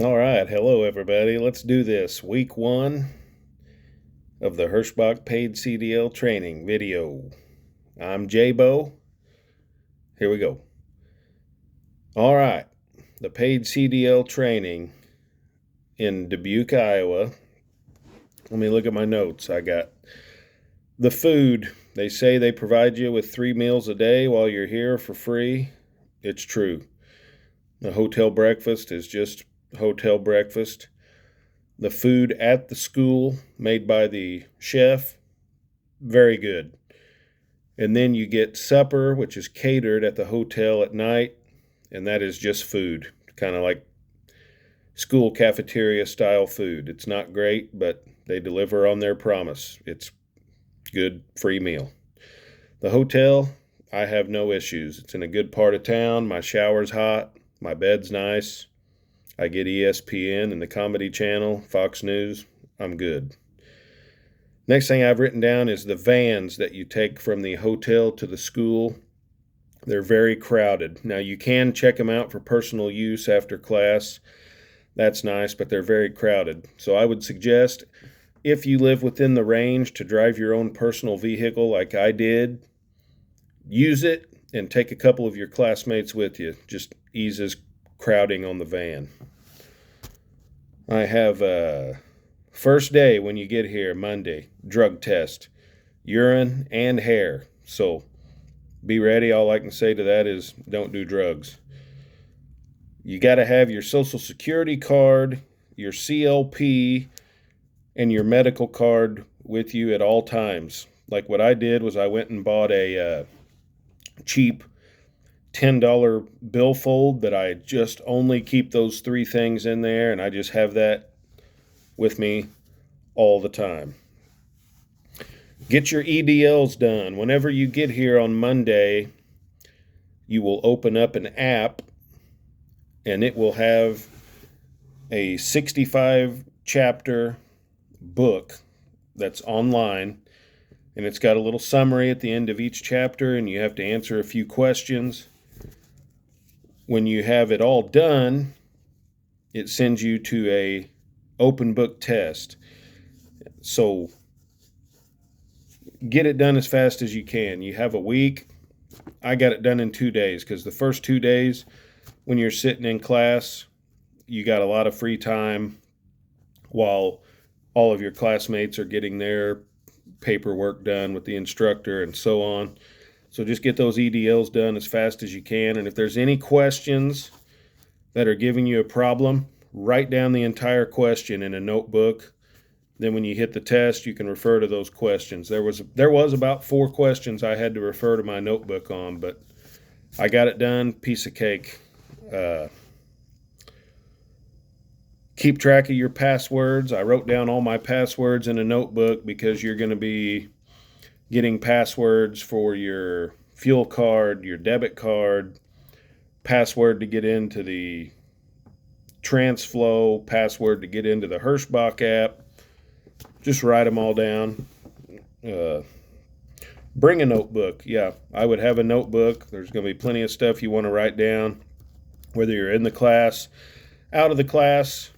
All right, hello everybody. Let's do this. Week 1 of the Hirschbach paid CDL training video. I'm J-Bo. Here we go. All right, the paid CDL training in Dubuque, Iowa. Let me look at my notes. I got the food. They say they provide you with 3 meals a day while you're here for free. It's true. The hotel breakfast is just hotel breakfast. The food at the school, made by the chef, very good. And then you get supper, which is catered at the hotel at night, and that is just food, kind of like school cafeteria style food. It's not great, but they deliver on their promise. It's good free meal. The hotel, I have no issues. It's in a good part of town. My shower's hot. My bed's nice. I get ESPN and the Comedy Channel, Fox News. I'm good. Next thing I've written down is the vans that you take from the hotel to the school. They're very crowded. Now, you can check them out for personal use after class. That's nice, but they're very crowded. So I would suggest, if you live within the range to drive your own personal vehicle like I did, use it and take a couple of your classmates with you. Just eases crowding on the van. I have first day when you get here, Monday, drug test, urine and hair. So be ready. All I can say to that is don't do drugs. You got to have your social security card, your CLP, and your medical card with you at all times. Like what I did was I went and bought a cheap $10 billfold that I just only keep those 3 things in there, and I just have that with me all the time. Get your EDLs done. Whenever you get here on Monday, you will open up an app and it will have a 65 chapter book that's online, and it's got a little summary at the end of each chapter, and you have to answer a few questions. When you have it all done, it sends you to a open book test. So get it done as fast as you can. You have a week. I got it done in 2 days because the first 2 days when you're sitting in class, you got a lot of free time while all of your classmates are getting their paperwork done with the instructor and so on. So just get those EDLs done as fast as you can. And if there's any questions that are giving you a problem, write down the entire question in a notebook. Then when you hit the test, you can refer to those questions. There was about 4 questions I had to refer to my notebook on, but I got it done. Piece of cake. Keep track of your passwords. I wrote down all my passwords in a notebook because you're going to be getting passwords for your fuel card, your debit card, password to get into the TransFlow, password to get into the Hirschbach app. Just write them all down. Bring a notebook. Yeah, I would have a notebook. There's going to be plenty of stuff you want to write down, whether you're in the class, out of the class.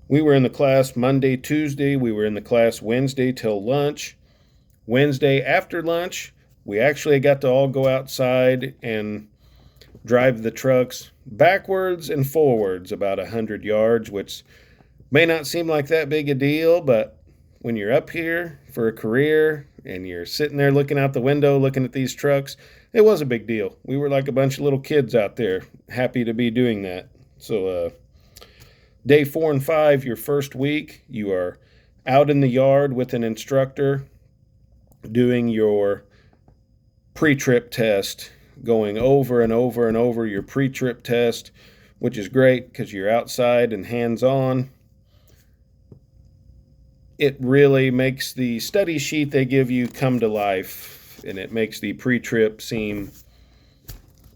We were in the class Monday, Tuesday. We were in the class Wednesday till lunch. Wednesday after lunch, we actually got to all go outside and drive the trucks backwards and forwards about 100 yards, which may not seem like that big a deal, but when you're up here for a career and you're sitting there looking out the window, looking at these trucks, it was a big deal. We were like a bunch of little kids out there, happy to be doing that. So, day 4 and 5, your first week, you are out in the yard with an instructor doing your pre-trip test, going over and over and over your pre-trip test, which is great because you're outside and hands-on. It really makes the study sheet they give you come to life, and it makes the pre-trip seem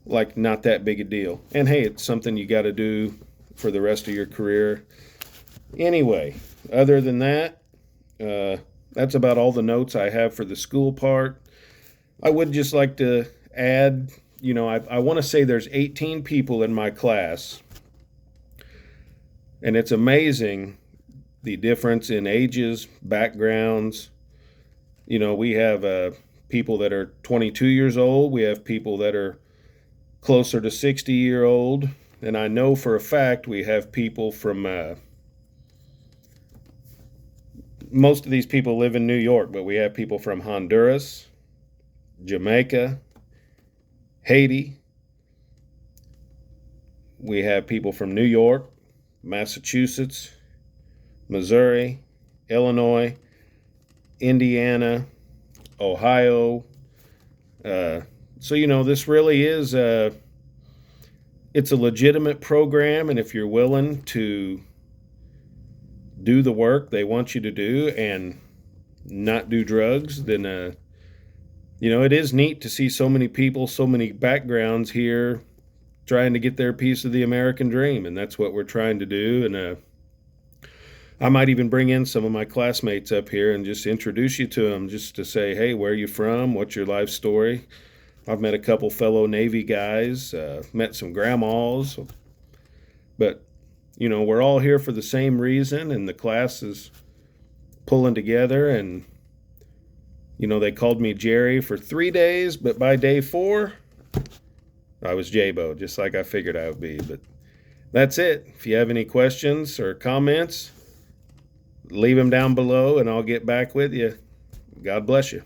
like not that big a deal. And hey, it's something you got to do for the rest of your career. Anyway, other than that, that's about all the notes I have for the school part. I would just like to add I want to say there's 18 people in my class, and it's amazing the difference in ages, backgrounds. We have people that are 22 years old. We have people that are closer to 60-year-old. And I know for a fact we have people from, most of these people live in New York, but we have people from Honduras, Jamaica, Haiti. We have people from New York, Massachusetts, Missouri, Illinois, Indiana, Ohio. So this really is it's a legitimate program, and if you're willing to do the work they want you to do and not do drugs, then it is neat to see so many people, so many backgrounds here trying to get their piece of the American dream, and that's what we're trying to do. And I might even bring in some of my classmates up here and just introduce you to them, just to say, hey, where are you from? What's your life story? I've met a couple fellow Navy guys, met some grandmas, but we're all here for the same reason, and the class is pulling together. And they called me Jerry for 3 days, but by day 4, I was J-Bo, just like I figured I would be. But that's it. If you have any questions or comments, leave them down below, and I'll get back with you. God bless you.